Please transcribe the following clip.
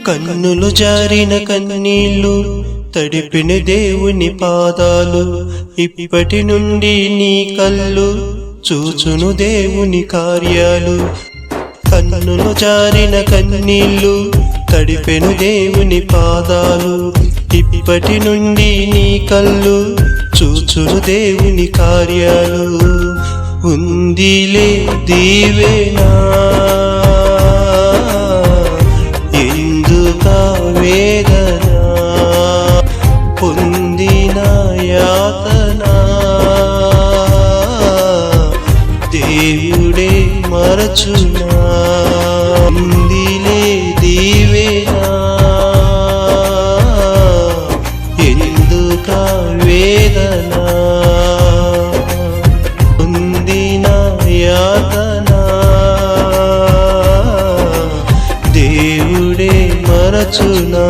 కన్నులు జారిన కన్నీళ్ళు తడిపిన దేవుని పాదాలు, ఇప్పటి నుండి నీ కళ్ళు చూచును దేవుని కార్యాలు. కన్నులు జారిన కన్నీళ్ళు తడిపెను దేవుని పాదాలు, ఇప్పటి నుండి నీ కళ్ళు చూచును దేవుని కార్యాలు. ఉందిలే దీవెనా ఎందుకా వేదన, పొందిన యాతన దేవుడే మరచునా. ఉందిలే దీవెనా ఎందుకా వేదన, పొందిన యాతన దేవుడే మరచునా.